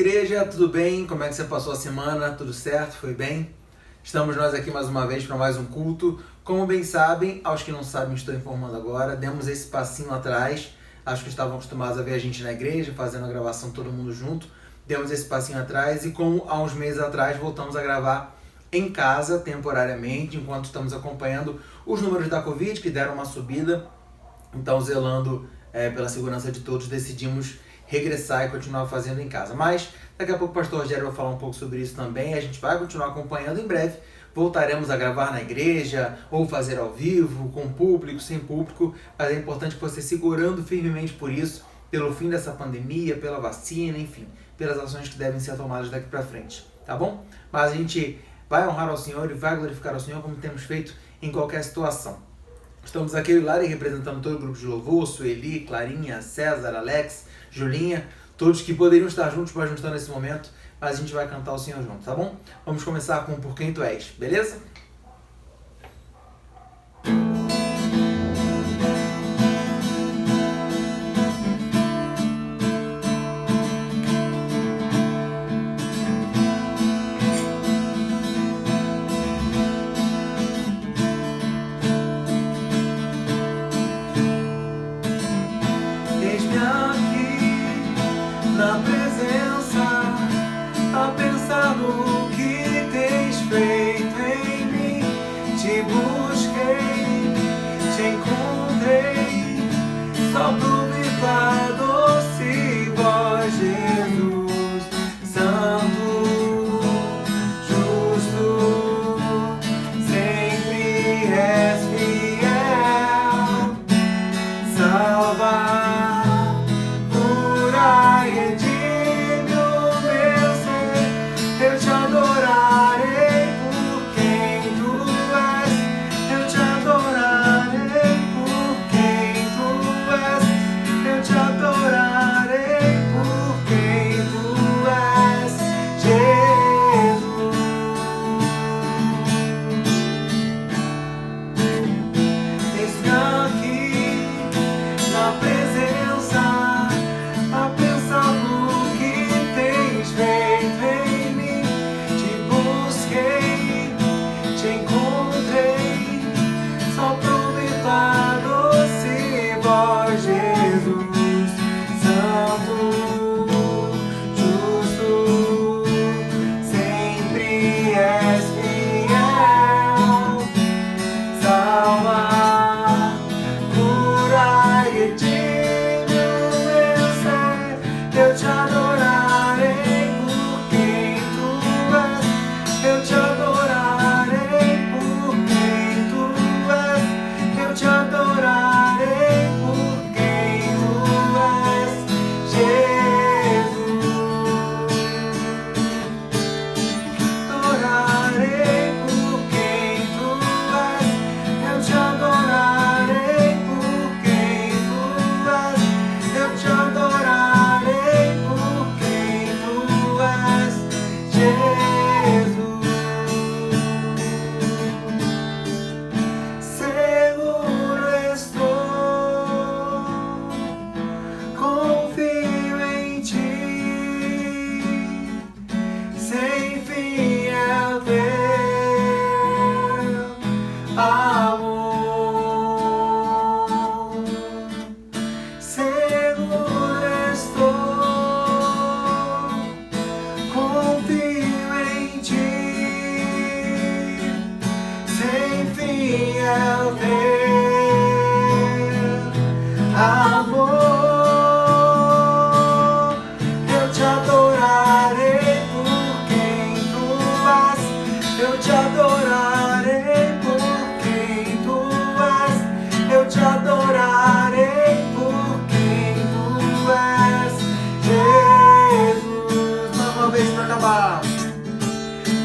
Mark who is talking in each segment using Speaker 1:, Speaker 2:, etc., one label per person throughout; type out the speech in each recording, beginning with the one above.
Speaker 1: igreja, tudo bem? Como é que você passou a semana? Tudo certo? Foi bem? Estamos nós aqui mais uma vez para mais um culto. Como bem sabem, aos que não sabem, estou informando agora, demos esse passinho atrás. Acho que estavam acostumados a ver a gente na igreja, fazendo a gravação todo mundo junto. Demos esse passinho atrás e como há uns meses atrás voltamos a gravar em casa, temporariamente, enquanto estamos acompanhando os números da Covid, que deram uma subida. Então, zelando pela segurança de todos, decidimos regressar e continuar fazendo em casa. Mas daqui a pouco o pastor Rogério vai falar um pouco sobre isso também. A gente vai continuar acompanhando em breve. Voltaremos a gravar na igreja, ou fazer ao vivo, com público, sem público. Mas é importante que você segurando firmemente por isso, pelo fim dessa pandemia, pela vacina, enfim, pelas ações que devem ser tomadas daqui para frente, tá bom? Mas a gente vai honrar ao Senhor e vai glorificar ao Senhor como temos feito em qualquer situação. Estamos aqui, eu e Lari, representando todo o grupo de louvor, Sueli, Clarinha, César, Alex, Julinha, todos que poderiam estar juntos, mas não estão nesse momento, mas a gente vai cantar o Senhor junto, tá bom? Vamos começar com Por Quem Tu És, beleza?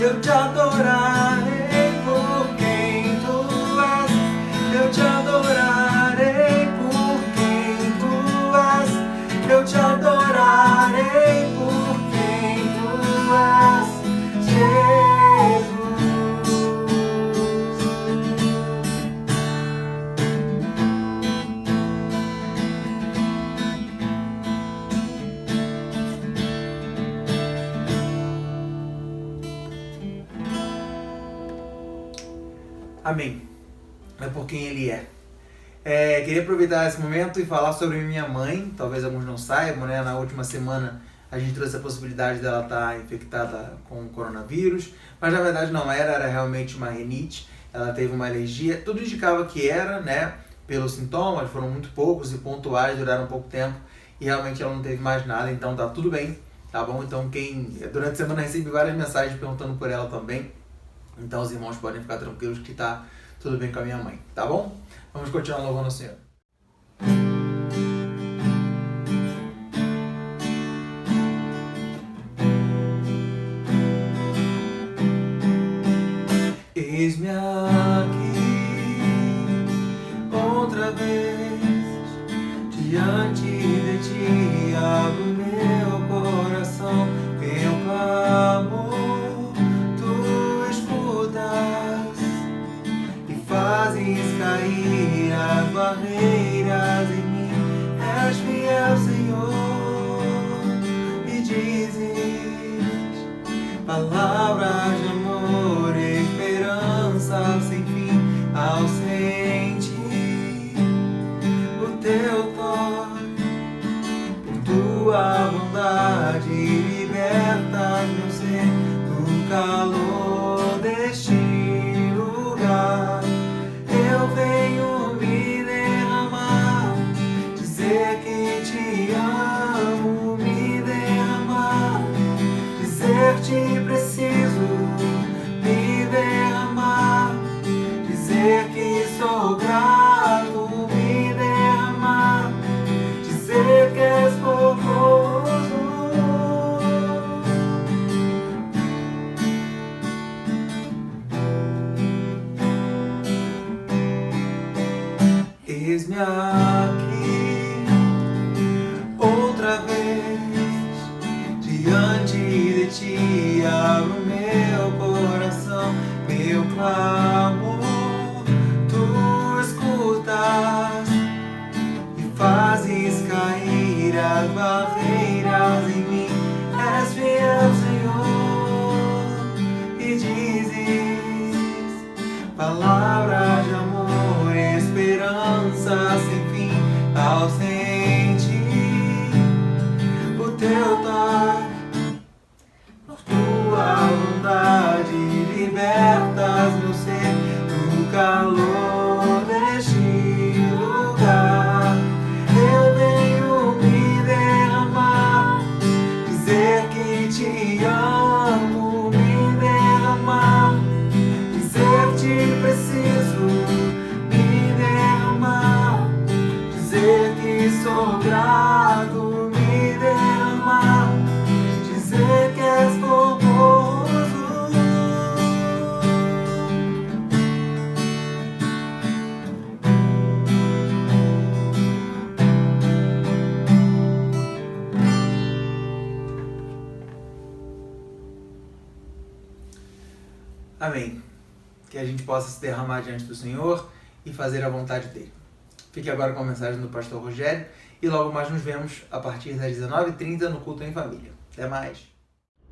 Speaker 2: Eu te adorarei por quem tu és. Eu te adorarei por quem tu és. Eu te adorarei por quem tu és, Jesus.
Speaker 1: Amém. É por quem Ele é. Queria aproveitar esse momento e falar sobre minha mãe. Talvez alguns não saibam, né? Na última semana a gente trouxe a possibilidade dela estar infectada com coronavírus, mas na verdade não era realmente uma rinite. Ela teve uma alergia, tudo indicava que era, né? Pelos sintomas, foram muito poucos e pontuais, duraram pouco tempo e realmente ela não teve mais nada, então tá tudo bem, tá bom? Então durante a semana recebi várias mensagens perguntando por ela também, então os irmãos podem ficar tranquilos que tá tudo bem com a minha mãe, tá bom? Vamos continuar louvando o Senhor. Eis-me aqui outra vez diante de ti, abro meu coração, meu clamor, tu escutas e fazes cair as barreiras em mim. És fiel, Senhor, me dizes palavras de amor, esperança sem fim ao sentir o teu toque. Por tua bondade libertas meu ser do calor deste lugar. Eu venho me derramar, dizer que te amo, me derramar, dizer-te preciso, me derramar, dizer que sou grato, me derramar, dizer que és formoso. Eis-me aqui outra vez diante de ti, abro meu coração, meu clamor, tu escutas e fazes cair as barreiras em mim. És fiel, Senhor, e dizes palavras de amor, esperança sem fim ao sentir o teu toque. Por tua bondade libertas meu ser do calor deste lugar. Eu venho me derramar, dizer que te amo, me derramar, dizer-te preciso, me derramar, dizer que sou grato, me derramar, dizer que és formoso. Amém. Que a gente possa se derramar diante do Senhor e fazer a vontade dele. Fique agora com a mensagem do pastor Rogério e logo mais nos vemos a partir das 19h30 no Culto em Família. Até mais.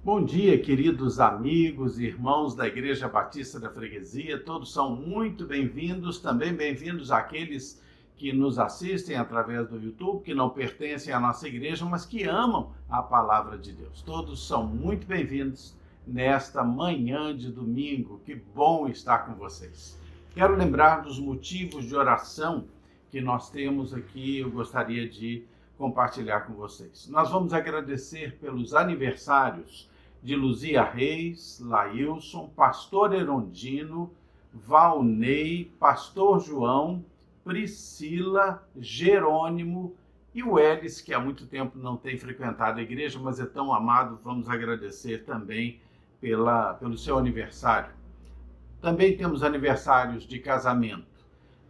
Speaker 3: Bom dia, queridos amigos e irmãos da Igreja Batista da Freguesia. Todos são muito bem-vindos, também bem-vindos àqueles que nos assistem através do YouTube, que não pertencem à nossa igreja, mas que amam a palavra de Deus. Todos são muito bem-vindos nesta manhã de domingo. Que bom estar com vocês. Quero lembrar dos motivos de oração que nós temos aqui, eu gostaria de compartilhar com vocês. Nós vamos agradecer pelos aniversários de Luzia Reis, Lailson, Pastor Erondino, Valnei, Pastor João, Priscila, Jerônimo e o Elis, que há muito tempo não tem frequentado a igreja, mas é tão amado. Vamos agradecer também pelo seu aniversário. Também temos aniversários de casamento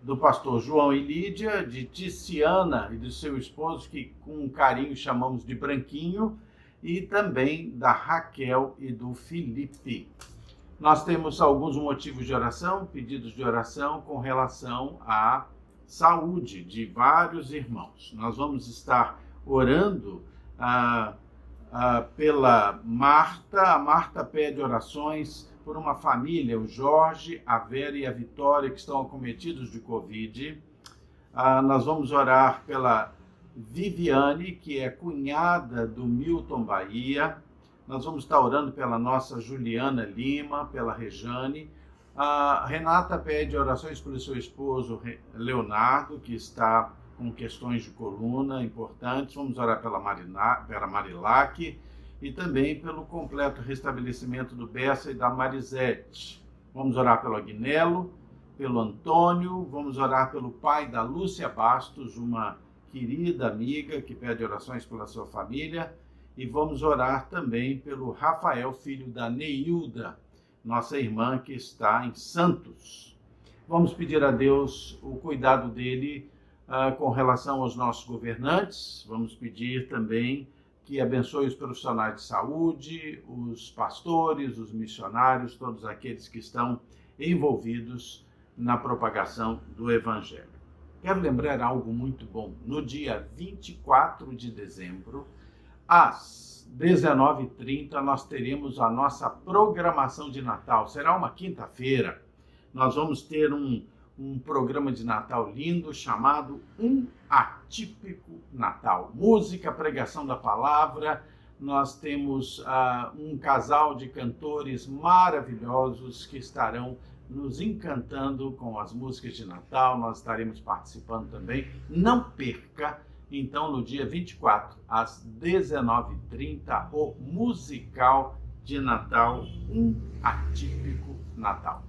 Speaker 3: do pastor João e Lídia, de Ticiana e do seu esposo, que com carinho chamamos de Branquinho, e também da Raquel e do Felipe. Nós temos alguns motivos de oração, pedidos de oração com relação à saúde de vários irmãos. Nós vamos estar orando pela Marta. A Marta pede orações por uma família, o Jorge, a Vera e a Vitória, que estão acometidos de Covid. Nós vamos orar pela Viviane, que é cunhada do Milton Bahia. Nós vamos estar orando pela nossa Juliana Lima, pela Rejane. A Renata pede orações pelo seu esposo Leonardo, que está com questões de coluna importantes. Vamos orar pela Marilac e também pelo completo restabelecimento do Bessa e da Marisete. Vamos orar pelo Agnello, pelo Antônio, vamos orar pelo pai da Lúcia Bastos, uma querida amiga que pede orações pela sua família, e vamos orar também pelo Rafael, filho da Neilda, nossa irmã que está em Santos. Vamos pedir a Deus o cuidado dele com relação aos nossos governantes. Vamos pedir também que abençoe os profissionais de saúde, os pastores, os missionários, todos aqueles que estão envolvidos na propagação do Evangelho. Quero lembrar algo muito bom. No dia 24 de dezembro, às 19h30, nós teremos a nossa programação de Natal. Será uma quinta-feira. Nós vamos ter um programa de Natal lindo chamado Um Atípico Natal. Música, pregação da palavra. Nós temos um casal de cantores maravilhosos que estarão nos encantando com as músicas de Natal. Nós estaremos participando também. Não perca, então, no dia 24, às 19h30, o musical de Natal, Um Atípico Natal.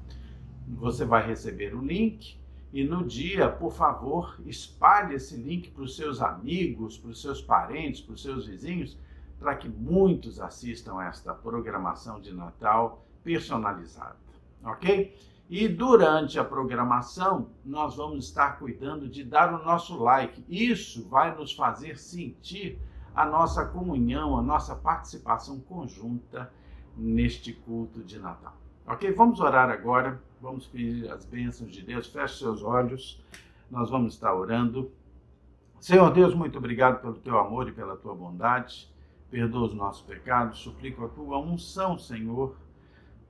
Speaker 3: Você vai receber o link e no dia, por favor, espalhe esse link para os seus amigos, para os seus parentes, para os seus vizinhos, para que muitos assistam a esta programação de Natal personalizada, ok? E durante a programação, nós vamos estar cuidando de dar o nosso like. Isso vai nos fazer sentir a nossa comunhão, a nossa participação conjunta neste culto de Natal. Ok? Vamos orar agora, vamos pedir as bênçãos de Deus. Feche seus olhos, nós vamos estar orando. Senhor Deus, muito obrigado pelo teu amor e pela tua bondade. Perdoa os nossos pecados, suplico a tua unção, Senhor,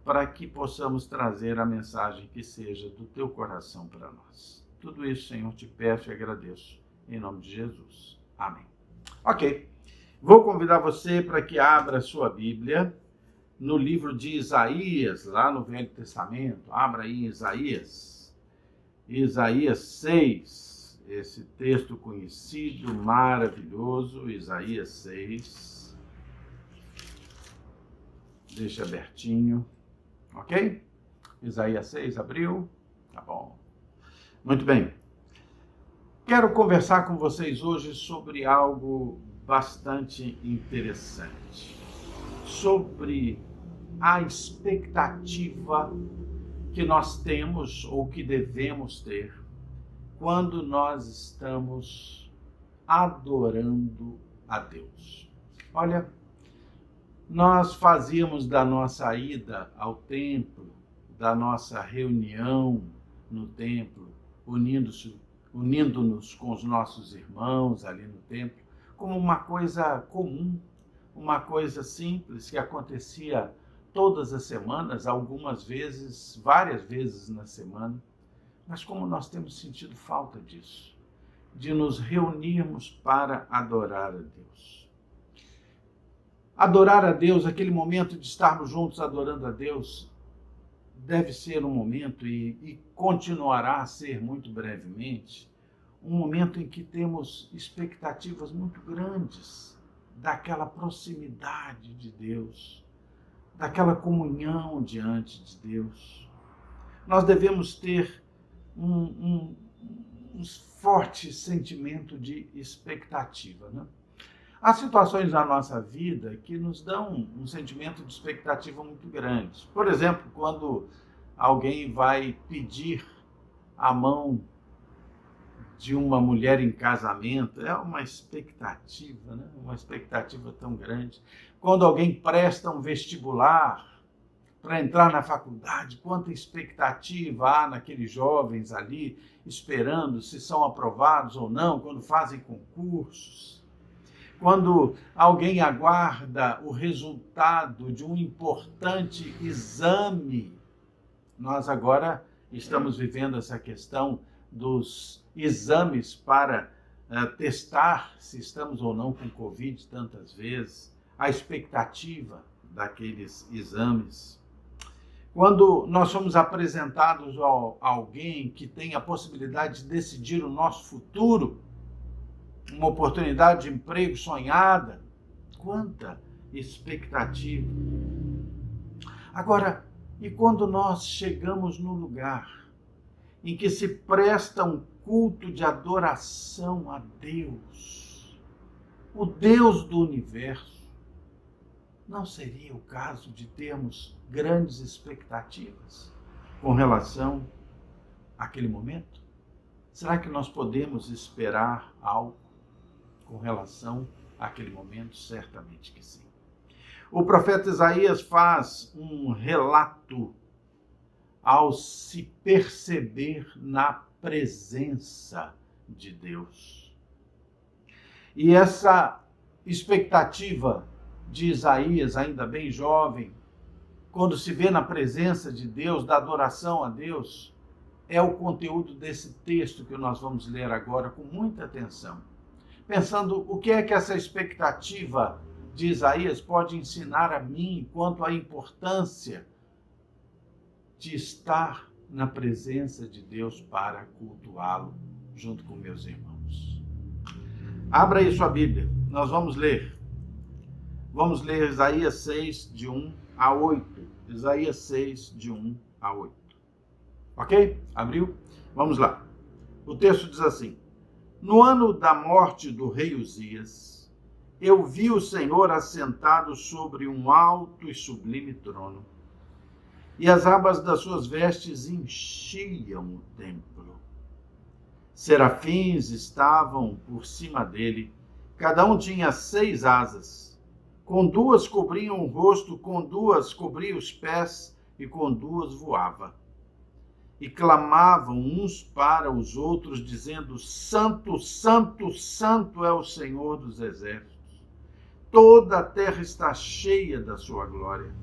Speaker 3: para que possamos trazer a mensagem que seja do teu coração para nós. Tudo isso, Senhor, te peço e agradeço, em nome de Jesus. Amém. Ok, vou convidar você para que abra a sua Bíblia no livro de Isaías, lá no Velho Testamento. Abra aí Isaías 6, esse texto conhecido, maravilhoso, Isaías 6. Deixa abertinho. Ok? Isaías 6, abriu? Tá bom. Muito bem. Quero conversar com vocês hoje sobre algo bastante interessante. Sobre a expectativa que nós temos ou que devemos ter quando nós estamos adorando a Deus. Olha, nós fazíamos da nossa ida ao templo, da nossa reunião no templo, unindo-nos com os nossos irmãos ali no templo, como uma coisa comum, uma coisa simples que acontecia todas as semanas, algumas vezes, várias vezes na semana. Mas como nós temos sentido falta disso, de nos reunirmos para adorar a Deus. Adorar a Deus, aquele momento de estarmos juntos adorando a Deus, deve ser um momento, e continuará a ser muito brevemente, um momento em que temos expectativas muito grandes daquela proximidade de Deus, daquela comunhão diante de Deus. Nós devemos ter um forte sentimento de expectativa, né? Há situações na nossa vida que nos dão um sentimento de expectativa muito grande. Por exemplo, quando alguém vai pedir a mão de uma mulher em casamento, é uma expectativa, né? Uma expectativa tão grande. Quando alguém presta um vestibular para entrar na faculdade, quanta expectativa há naqueles jovens ali, esperando se são aprovados ou não, quando fazem concursos. quando alguém aguarda o resultado de um importante exame. Nós agora estamos vivendo essa questão dos exames para testar se estamos ou não com Covid tantas vezes, a expectativa daqueles exames. Quando nós somos apresentados a alguém que tem a possibilidade de decidir o nosso futuro, uma oportunidade de emprego sonhada, quanta expectativa. Agora, e quando nós chegamos no lugar em que se presta um culto de adoração a Deus, o Deus do universo, não seria o caso de termos grandes expectativas com relação àquele momento? Será que nós podemos esperar algo com relação àquele momento? Certamente que sim. O profeta Isaías faz um relato ao se perceber na presença de Deus. E essa expectativa de Isaías, ainda bem jovem, quando se vê na presença de Deus, da adoração a Deus, é o conteúdo desse texto que nós vamos ler agora com muita atenção. Pensando o que é que essa expectativa de Isaías pode ensinar a mim quanto à importância de estar na presença de Deus para cultuá-lo junto com meus irmãos. Abra aí sua Bíblia, nós vamos ler. Vamos ler Isaías 6, de 1 a 8. Isaías 6, de 1 a 8. Ok? Abriu? Vamos lá. O texto diz assim: No ano da morte do rei Uzias, eu vi o Senhor assentado sobre um alto e sublime trono, e as abas das suas vestes enchiam o templo. Serafins estavam por cima dele, cada um tinha 6 asas. Com 2 cobriam o rosto, com 2 cobria os pés, e com 2 voava. E clamavam uns para os outros, dizendo: Santo, Santo, Santo é o Senhor dos exércitos. Toda a terra está cheia da sua glória.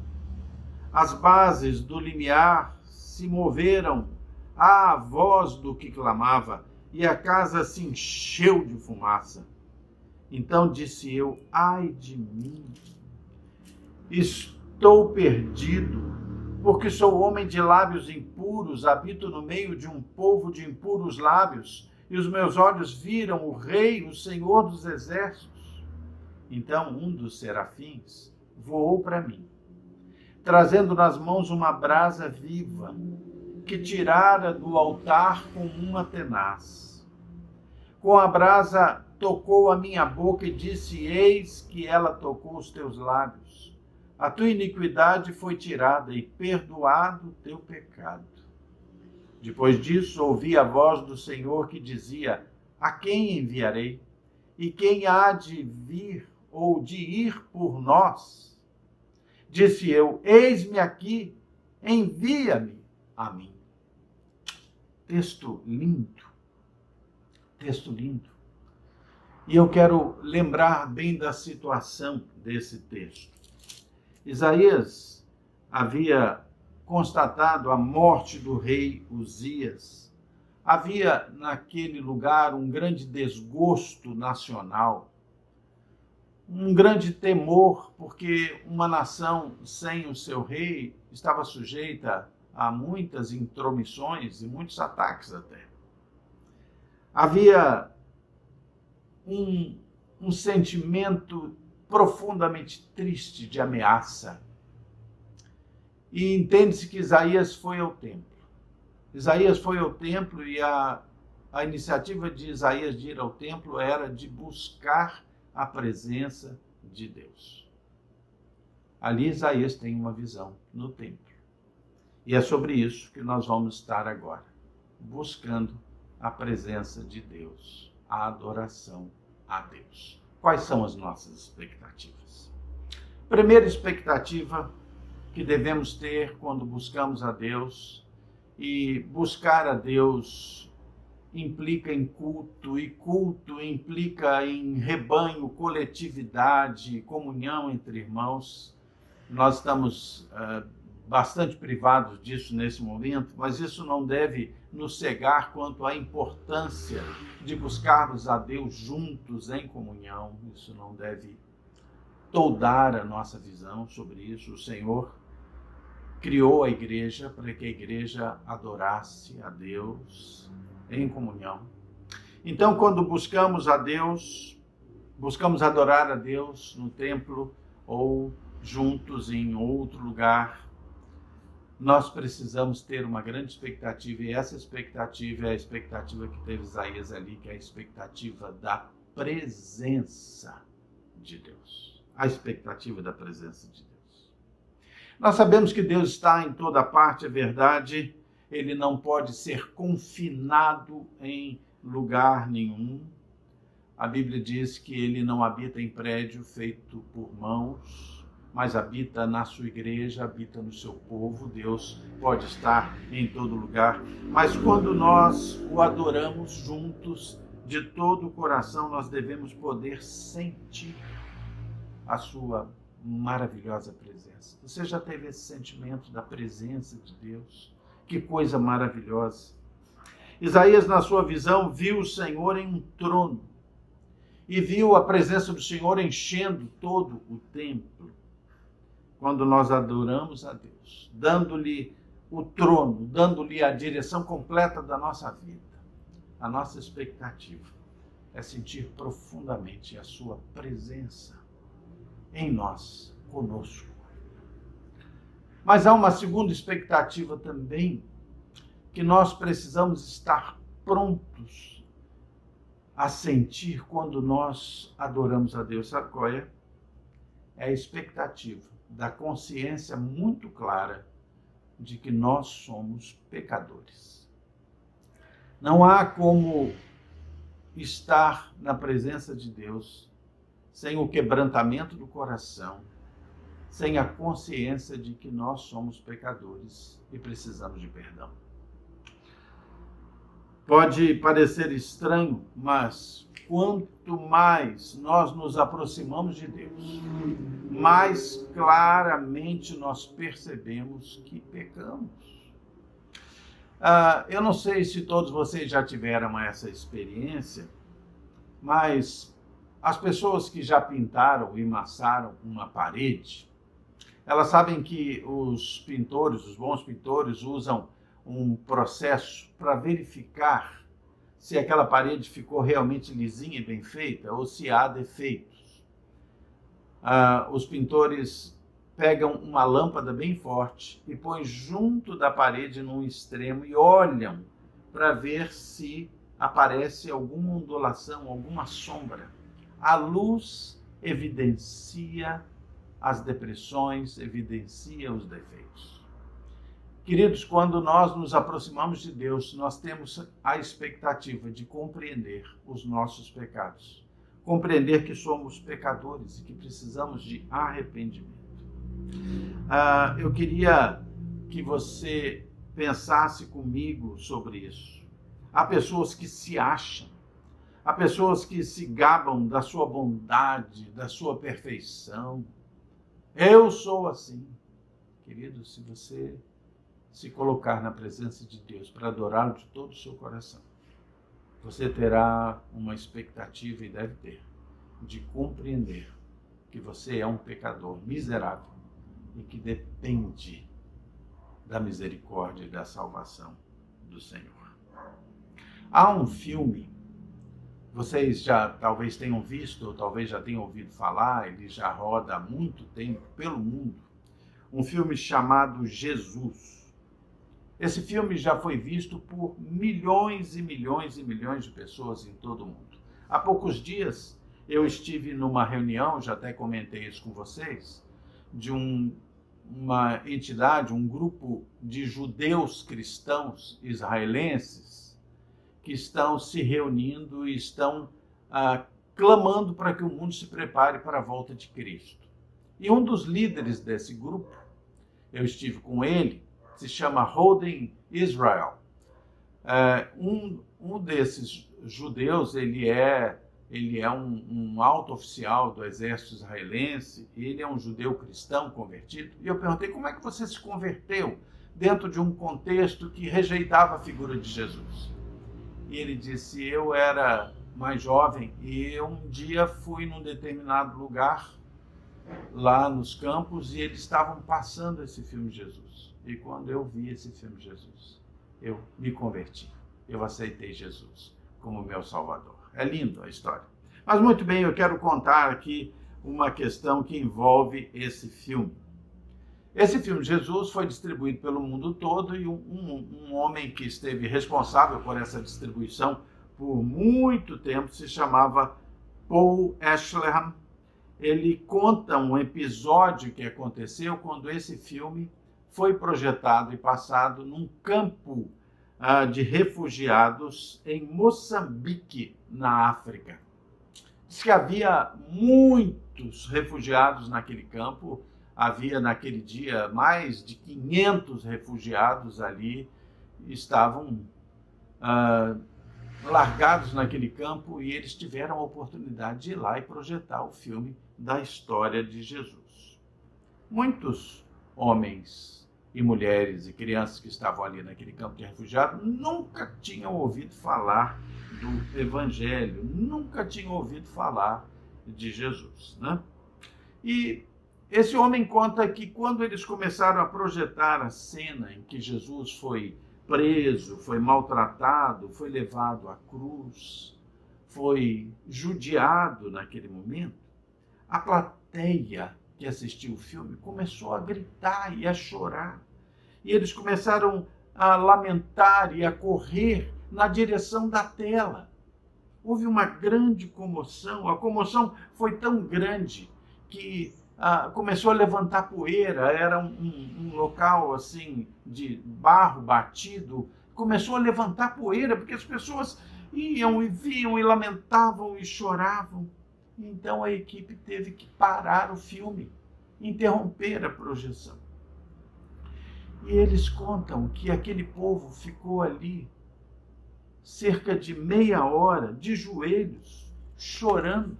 Speaker 3: As bases do limiar se moveram à voz do que clamava, e a casa se encheu de fumaça. Então disse eu: ai de mim, estou perdido, porque sou homem de lábios impuros, habito no meio de um povo de impuros lábios, e os meus olhos viram o Rei, o Senhor dos exércitos. Então um dos serafins voou para mim, trazendo nas mãos uma brasa viva, que tirara do altar com uma tenaz. Com a brasa tocou a minha boca e disse: eis que ela tocou os teus lábios. A tua iniquidade foi tirada e perdoado o teu pecado. Depois disso, ouvi a voz do Senhor que dizia: a quem enviarei? E quem há de vir ou de ir por nós? Disse eu: eis-me aqui, envia-me a mim. Texto lindo. Texto lindo. E eu quero lembrar bem da situação desse texto. Isaías havia constatado a morte do rei Uzias. Havia naquele lugar um grande desgosto nacional, um grande temor, porque uma nação sem o seu rei estava sujeita a muitas intromissões e muitos ataques até. Havia um sentimento profundamente triste de ameaça. E entende-se que Isaías foi ao templo. Isaías foi ao templo e a iniciativa de Isaías de ir ao templo era de buscar a presença de Deus. Ali Isaías tem uma visão no templo. E é sobre isso que nós vamos estar agora, buscando a presença de Deus, a adoração a Deus. Quais são as nossas expectativas? Primeira expectativa que devemos ter quando buscamos a Deus, e buscar a Deus implica em culto, e culto implica em rebanho, coletividade, comunhão entre irmãos. Nós estamos bastante privados disso nesse momento, mas isso não deve nos cegar quanto à importância de buscarmos a Deus juntos em comunhão. Isso não deve toldar a nossa visão sobre isso. O Senhor criou a igreja para que a igreja adorasse a Deus em comunhão. Então, quando buscamos a Deus, buscamos adorar a Deus no templo ou juntos em outro lugar, nós precisamos ter uma grande expectativa, e essa expectativa é a expectativa que teve Isaías ali, que é a expectativa da presença de Deus. A expectativa da presença de Deus. Nós sabemos que Deus está em toda parte, é verdade. Ele não pode ser confinado em lugar nenhum. A Bíblia diz que ele não habita em prédio feito por mãos, mas habita na sua igreja, habita no seu povo. Deus pode estar em todo lugar, mas quando nós o adoramos juntos, de todo o coração, nós devemos poder sentir a sua maravilhosa presença. Você já teve esse sentimento da presença de Deus? Que coisa maravilhosa! Isaías, na sua visão, viu o Senhor em um trono e viu a presença do Senhor enchendo todo o templo. Quando nós adoramos a Deus, dando-lhe o trono, dando-lhe a direção completa da nossa vida, a nossa expectativa é sentir profundamente a sua presença em nós, conosco. Mas há uma segunda expectativa também, que nós precisamos estar prontos a sentir quando nós adoramos a Deus. Sabe qual é? É a expectativa da consciência muito clara de que nós somos pecadores. Não há como estar na presença de Deus sem o quebrantamento do coração, sem a consciência de que nós somos pecadores e precisamos de perdão. Pode parecer estranho, mas quanto mais nós nos aproximamos de Deus, mais claramente nós percebemos que pecamos. Eu não sei se todos vocês já tiveram essa experiência, mas as pessoas que já pintaram e massaram uma parede, elas sabem que os pintores, os bons pintores, usam um processo para verificar se aquela parede ficou realmente lisinha e bem feita ou se há defeitos. Os pintores pegam uma lâmpada bem forte e põem junto da parede num extremo e olham para ver se aparece alguma ondulação, alguma sombra. A luz evidencia as depressões, evidencia os defeitos. Queridos, quando nós nos aproximamos de Deus, nós temos a expectativa de compreender os nossos pecados, compreender que somos pecadores e que precisamos de arrependimento. Eu queria que você pensasse comigo sobre isso. Há pessoas que se acham, há pessoas que se gabam da sua bondade, da sua perfeição. Eu sou assim. Querido, se você se colocar na presença de Deus para adorá-lo de todo o seu coração, você terá uma expectativa, e deve ter, de compreender que você é um pecador miserável e que depende da misericórdia e da salvação do Senhor. Há um filme, vocês já talvez tenham visto, ou talvez já tenham ouvido falar, ele já roda há muito tempo pelo mundo, um filme chamado Jesus. Esse filme já foi visto por milhões e milhões e milhões de pessoas em todo o mundo. Há poucos dias eu estive numa reunião, já até comentei isso com vocês, de uma entidade, um grupo de judeus cristãos israelenses que estão se reunindo e estão clamando para que o mundo se prepare para a volta de Cristo. E um dos líderes desse grupo, eu estive com ele, se chama Holden Israel. Um desses judeus, ele é um alto oficial do exército israelense, ele é um judeu cristão convertido, e eu perguntei: como é que você se converteu dentro de um contexto que rejeitava a figura de Jesus? E ele disse: eu era mais jovem e eu um dia fui num determinado lugar, lá nos campos, e eles estavam passando esse filme Jesus. E quando eu vi esse filme Jesus, eu me converti. Eu aceitei Jesus como meu Salvador. É lindo a história. Mas muito bem, eu quero contar aqui uma questão que envolve esse filme. Esse filme Jesus foi distribuído pelo mundo todo, e um homem que esteve responsável por essa distribuição por muito tempo se chamava Paul Ehrlich. Ele conta um episódio que aconteceu quando esse filme foi projetado e passado num campo de refugiados em Moçambique, na África. Diz que havia muitos refugiados naquele campo, havia naquele dia mais de 500 refugiados ali, estavam largados naquele campo, e eles tiveram a oportunidade de ir lá e projetar o filme da história de Jesus. Muitos homens e mulheres e crianças que estavam ali naquele campo de refugiados nunca tinham ouvido falar do Evangelho, nunca tinham ouvido falar de Jesus, né? E esse homem conta que quando eles começaram a projetar a cena em que Jesus foi preso, foi maltratado, foi levado à cruz, foi judiado naquele momento, a plateia que assistiu o filme começou a gritar e a chorar. E eles começaram a lamentar e a correr na direção da tela. Houve uma grande comoção. A comoção foi tão grande que começou a levantar poeira. Era um local assim de barro batido. Começou a levantar poeira porque as pessoas iam e viam e lamentavam e choravam. Então a equipe teve que parar o filme, interromper a projeção. E eles contam que aquele povo ficou ali cerca de meia hora, de joelhos, chorando.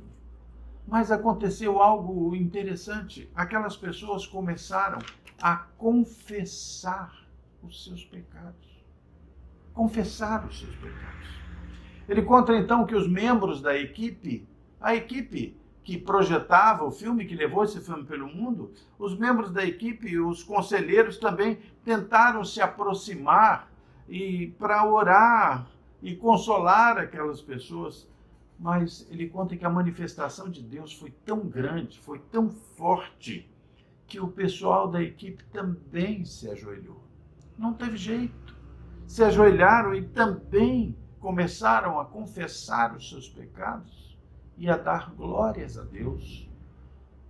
Speaker 3: Mas aconteceu algo interessante. Aquelas pessoas começaram a confessar os seus pecados. Confessar os seus pecados. Ele conta então que os membros da equipe, a equipe que projetava o filme, que levou esse filme pelo mundo, os membros da equipe, os conselheiros também tentaram se aproximar e para orar e consolar aquelas pessoas. Mas ele conta que a manifestação de Deus foi tão grande, foi tão forte, que o pessoal da equipe também se ajoelhou. Não teve jeito. Se ajoelharam e também começaram a confessar os seus pecados e a dar glórias a Deus.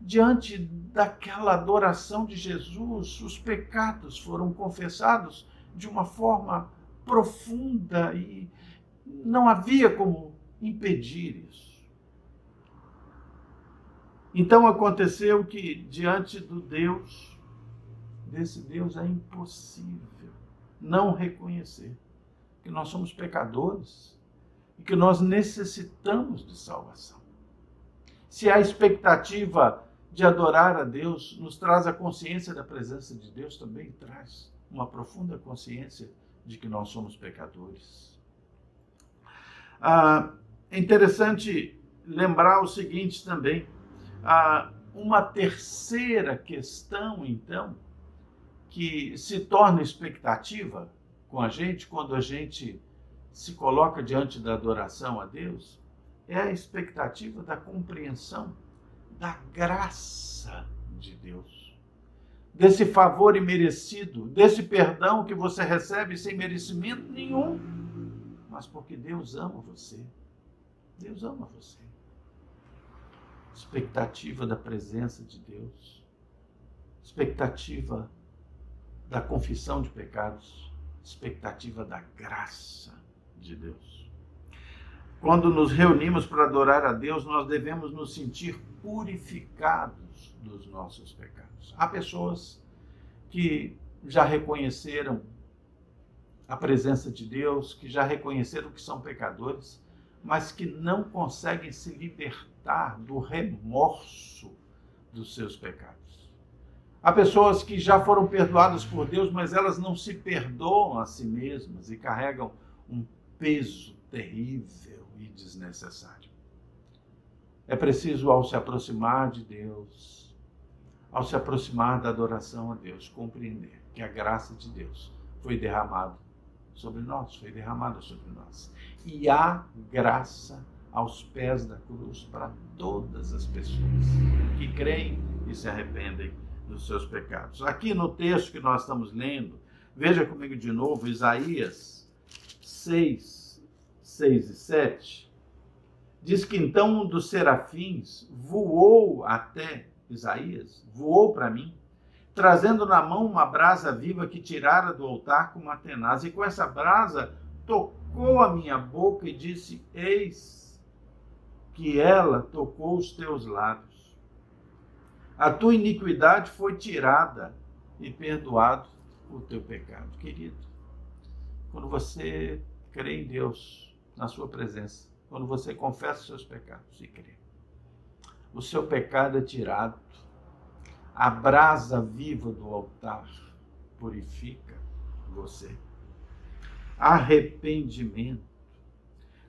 Speaker 3: Diante daquela adoração de Jesus, os pecados foram confessados de uma forma profunda e não havia como impedir isso. Então aconteceu que, diante desse Deus é impossível não reconhecer que nós somos pecadores e que nós necessitamos de salvação. Se a expectativa de adorar a Deus nos traz a consciência da presença de Deus, também traz uma profunda consciência de que nós somos pecadores. É interessante lembrar o seguinte também. Uma terceira questão, então, que se torna expectativa com a gente quando a gente se coloca diante da adoração a Deus, é a expectativa da compreensão da graça de Deus, desse favor imerecido, desse perdão que você recebe sem merecimento nenhum, mas porque Deus ama você. Deus ama você. Expectativa da presença de Deus, expectativa da confissão de pecados, expectativa da graça de Deus. Quando nos reunimos para adorar a Deus, nós devemos nos sentir purificados dos nossos pecados. Há pessoas que já reconheceram a presença de Deus, que já reconheceram que são pecadores, mas que não conseguem se libertar do remorso dos seus pecados. Há pessoas que já foram perdoadas por Deus, mas elas não se perdoam a si mesmas e carregam um peso terrível e desnecessário. É preciso, ao se aproximar de Deus, ao se aproximar da adoração a Deus, compreender que a graça de Deus foi derramada sobre nós, E há graça aos pés da cruz para todas as pessoas que creem e se arrependem dos seus pecados. Aqui no texto que nós estamos lendo, veja comigo de novo, Isaías 6, 6 e 7, diz que então um dos serafins voou até Isaías, voou para mim, trazendo na mão uma brasa viva que tirara do altar com uma tenaz, e com essa brasa tocou a minha boca e disse: eis que ela tocou os teus lábios. A tua iniquidade foi tirada e perdoado o teu pecado. Querido, quando você crê em Deus, na sua presença, quando você confessa os seus pecados e crê, o seu pecado é tirado. A brasa viva do altar purifica você. Arrependimento.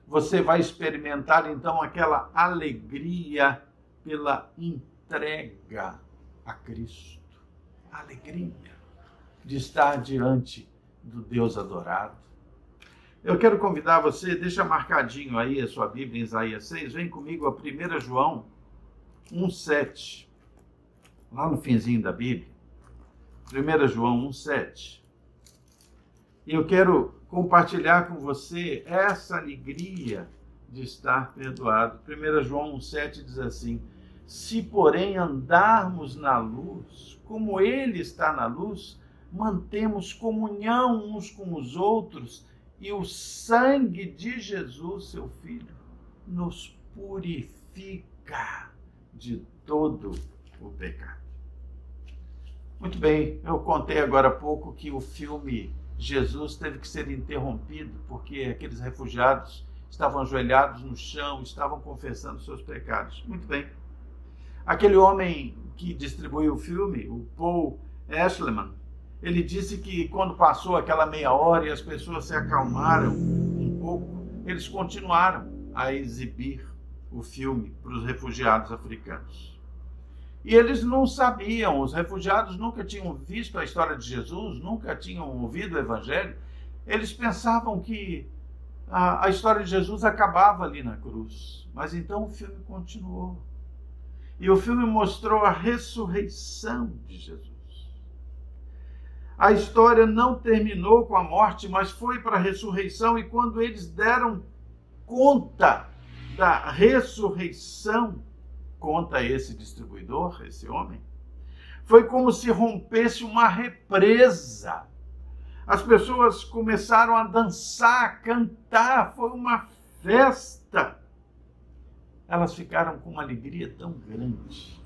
Speaker 3: Você vai experimentar então aquela alegria pela entrega a Cristo. A alegria de estar diante do Deus adorado. Eu quero convidar você, deixa marcadinho aí a sua Bíblia em Isaías 6, vem comigo a 1 João 1,7. Lá no finzinho da Bíblia, 1 João 1,7. E eu quero compartilhar com você essa alegria de estar perdoado. 1 João 1,7 diz assim: se porém andarmos na luz, como Ele está na luz, mantemos comunhão uns com os outros, e o sangue de Jesus, seu Filho, nos purifica de todo o pecado. Muito bem, eu contei agora há pouco que o filme Jesus teve que ser interrompido porque aqueles refugiados estavam ajoelhados no chão, estavam confessando seus pecados. Muito bem. Aquele homem que distribuiu o filme, o Paul Eschliman, ele disse que quando passou aquela meia hora e as pessoas se acalmaram um pouco, eles continuaram a exibir o filme para os refugiados africanos. E eles não sabiam, os refugiados nunca tinham visto a história de Jesus, nunca tinham ouvido o Evangelho. Eles pensavam que a história de Jesus acabava ali na cruz. Mas então o filme continuou. E o filme mostrou a ressurreição de Jesus. A história não terminou com a morte, mas foi para a ressurreição. E quando eles deram conta da ressurreição, conta esse distribuidor, esse homem, foi como se rompesse uma represa. As pessoas começaram a dançar, a cantar, foi uma festa. Elas ficaram com uma alegria tão grande.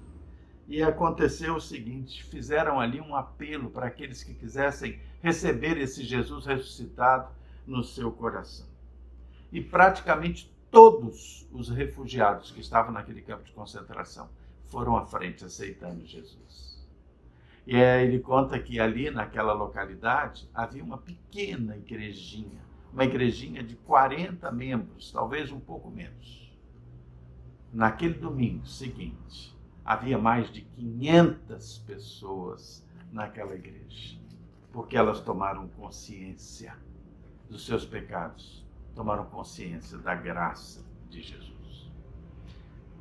Speaker 3: E aconteceu o seguinte, fizeram ali um apelo para aqueles que quisessem receber esse Jesus ressuscitado no seu coração. E praticamente todos os refugiados que estavam naquele campo de concentração foram à frente aceitando Jesus. E ele conta que ali naquela localidade havia uma pequena igrejinha, uma igrejinha de 40 membros, talvez um pouco menos. Naquele domingo seguinte, havia mais de 500 pessoas naquela igreja, porque elas tomaram consciência dos seus pecados, tomaram consciência da graça de Jesus.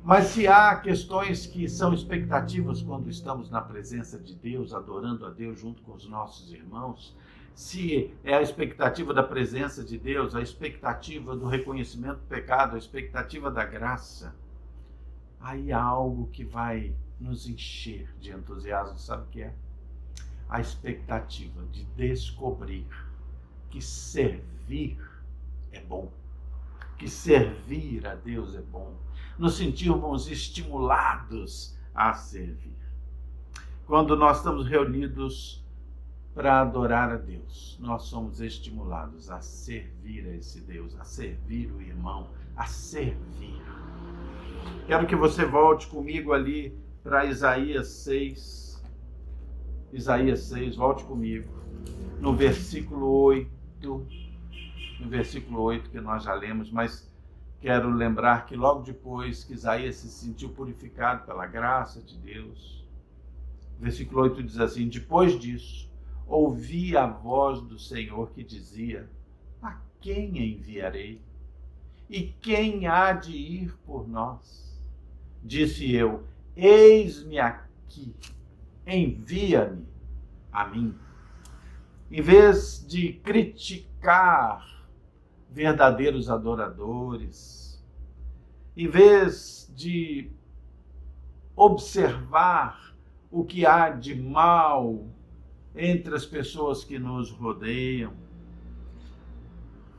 Speaker 3: Mas se há questões que são expectativas quando estamos na presença de Deus, adorando a Deus junto com os nossos irmãos, se é a expectativa da presença de Deus, a expectativa do reconhecimento do pecado, a expectativa da graça, aí há algo que vai nos encher de entusiasmo, sabe o que é? A expectativa de descobrir que servir é bom, que servir a Deus é bom, nos sentirmos estimulados a servir. Quando nós estamos reunidos para adorar a Deus, nós somos estimulados a servir a esse Deus, a servir o irmão, a servir. Quero que você volte comigo ali para Isaías 6. Isaías 6, volte comigo. No versículo 8. No versículo 8 que nós já lemos, mas quero lembrar que logo depois que Isaías se sentiu purificado pela graça de Deus, o versículo 8 diz assim: depois disso, ouvi a voz do Senhor que dizia: a quem enviarei? E quem há de ir por nós? Disse eu: eis-me aqui, envia-me a mim. Em vez de criticar verdadeiros adoradores, em vez de observar o que há de mal entre as pessoas que nos rodeiam,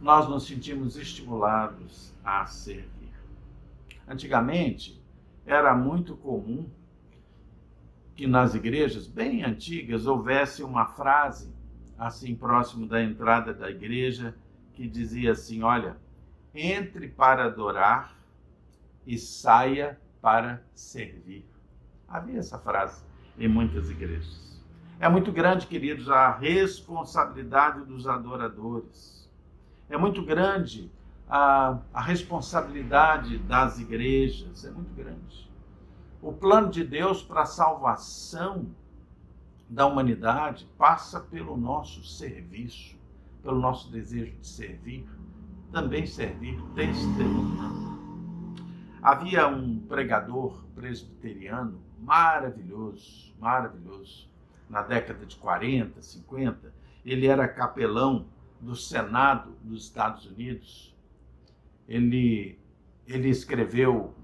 Speaker 3: nós nos sentimos estimulados a servir. Antigamente, era muito comum que nas igrejas bem antigas houvesse uma frase assim próximo da entrada da igreja que dizia assim: olha, entre para adorar e saia para servir. Havia essa frase em muitas igrejas. É muito grande, queridos, a responsabilidade dos adoradores. É muito grande a responsabilidade das igrejas. É muito grande. O plano de Deus para a salvação da humanidade passa pelo nosso serviço, pelo nosso desejo de servir, também servir, testemunhando. Havia um pregador presbiteriano maravilhoso, na década de 40, 50, ele era capelão do Senado dos Estados Unidos. Ele escreveu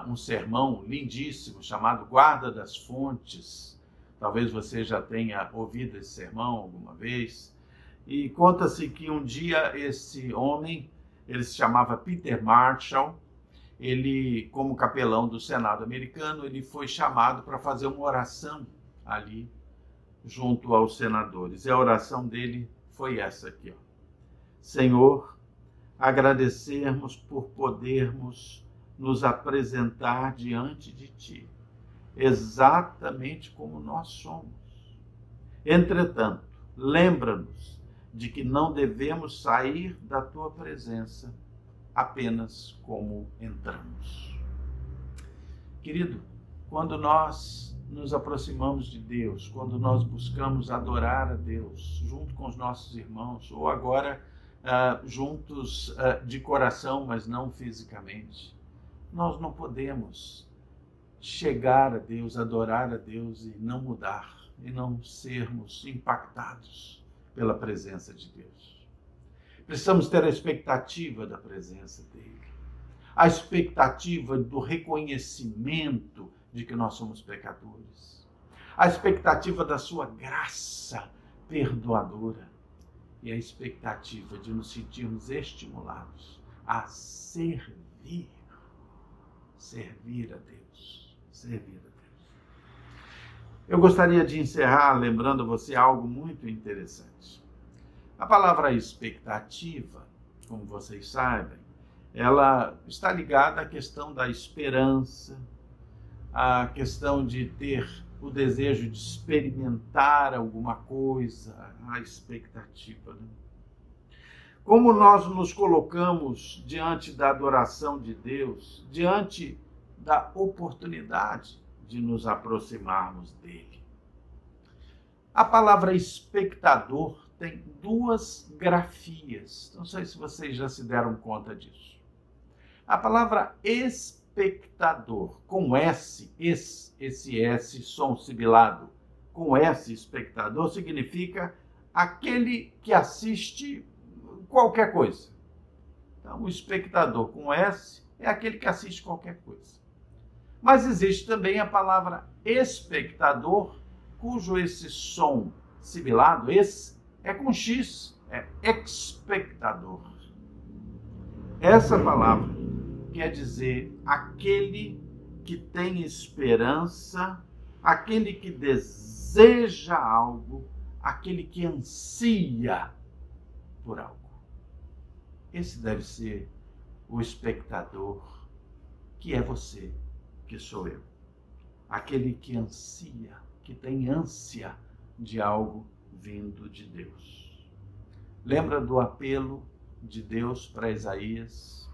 Speaker 3: um sermão lindíssimo chamado Guarda das Fontes. Talvez você já tenha ouvido esse sermão alguma vez. E conta-se que um dia esse homem, ele se chamava Peter Marshall, ele, como capelão do Senado americano, ele foi chamado para fazer uma oração ali junto aos senadores. E a oração dele foi essa aqui, ó: Senhor, agradecermos por podermos nos apresentar diante de Ti, exatamente como nós somos. Entretanto, lembra-nos de que não devemos sair da Tua presença apenas como entramos. Querido, quando nós nos aproximamos de Deus, quando nós buscamos adorar a Deus junto com os nossos irmãos, ou agora juntos de coração, mas não fisicamente, nós não podemos chegar a Deus, adorar a Deus e não mudar, e não sermos impactados pela presença de Deus. Precisamos ter a expectativa da presença dele, a expectativa do reconhecimento de que nós somos pecadores, a expectativa da sua graça perdoadora e a expectativa de nos sentirmos estimulados a servir a Deus, servir a Deus. Eu gostaria de encerrar lembrando você algo muito interessante. A palavra expectativa, como vocês sabem, ela está ligada à questão da esperança, à questão de ter o desejo de experimentar alguma coisa, a expectativa. Como nós nos colocamos diante da adoração de Deus, diante da oportunidade de nos aproximarmos dele. A palavra espectador tem duas grafias. Não sei se vocês já se deram conta disso. A palavra espectador, com S, esse S, som sibilado, com S, espectador, significa aquele que assiste qualquer coisa. Então, o espectador com S é aquele que assiste qualquer coisa. Mas existe também a palavra espectador, cujo esse som sibilado, esse, é com X, é espectador. Essa palavra quer dizer aquele que tem esperança, aquele que deseja algo, aquele que ansia por algo. Esse deve ser o espectador, que é você, que sou eu. Aquele que ansia, que tem ânsia de algo vindo de Deus. Lembra do apelo de Deus para Isaías?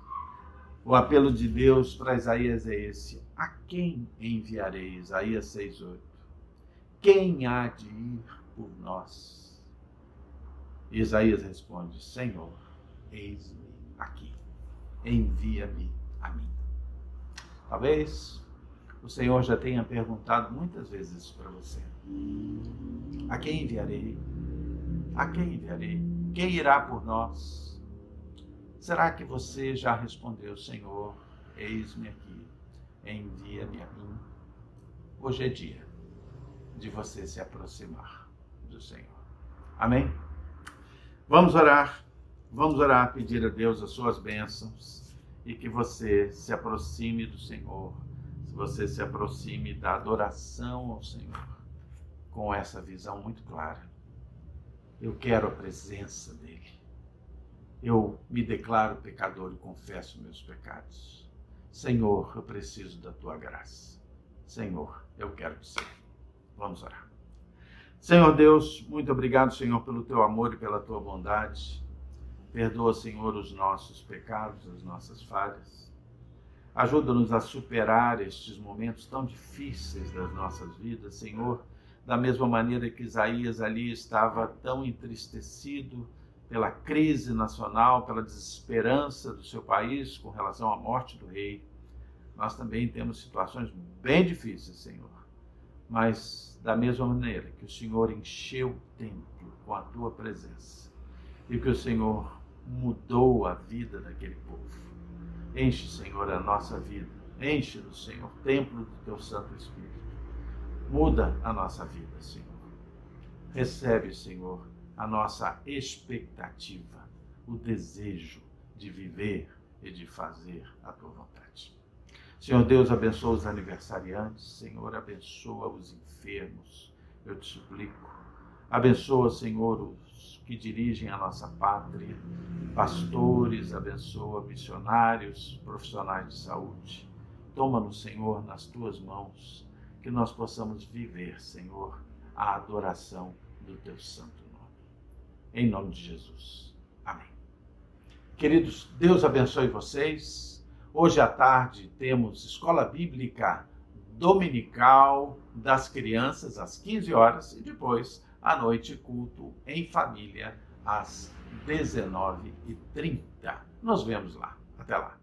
Speaker 3: O apelo de Deus para Isaías é esse: a quem enviarei? Isaías 6:8. Quem há de ir por nós? Isaías responde: Senhor, eis-me aqui, envia-me a mim. Talvez o Senhor já tenha perguntado muitas vezes isso para você. A quem enviarei? A quem enviarei? Quem irá por nós? Será que você já respondeu: Senhor, eis-me aqui, envia-me a mim? Hoje é dia de você se aproximar do Senhor. Amém? Vamos orar, pedir a Deus as suas bênçãos e que você se aproxime do Senhor, se você se aproxime da adoração ao Senhor com essa visão muito clara. Eu quero a presença dEle. Eu me declaro pecador e confesso meus pecados. Senhor, eu preciso da Tua graça. Senhor, eu quero te servir. Vamos orar. Senhor Deus, muito obrigado, Senhor, pelo Teu amor e pela Tua bondade. Perdoa, Senhor, os nossos pecados, as nossas falhas. Ajuda-nos a superar estes momentos tão difíceis das nossas vidas, Senhor, da mesma maneira que Isaías ali estava tão entristecido pela crise nacional, pela desesperança do seu país com relação à morte do rei. Nós também temos situações bem difíceis, Senhor. Mas da mesma maneira que o Senhor encheu o templo com a Tua presença e que o Senhor mudou a vida daquele povo, enche, Senhor, a nossa vida. Enche do Senhor, templo do Teu Santo Espírito. Muda a nossa vida, Senhor. Recebe, Senhor, a nossa expectativa, o desejo de viver e de fazer a Tua vontade. Senhor Deus, abençoa os aniversariantes. Senhor, abençoa os enfermos, eu te suplico. Abençoa, Senhor, os que dirigem a nossa pátria, pastores, abençoa missionários, profissionais de saúde. Toma-nos, Senhor, nas Tuas mãos, que nós possamos viver, Senhor, a adoração do Teu santo nome. Em nome de Jesus. Amém. Queridos, Deus abençoe vocês. Hoje à tarde temos Escola Bíblica Dominical das Crianças às 15 horas e depois à noite culto em família às 19h30. Nos vemos lá. Até lá.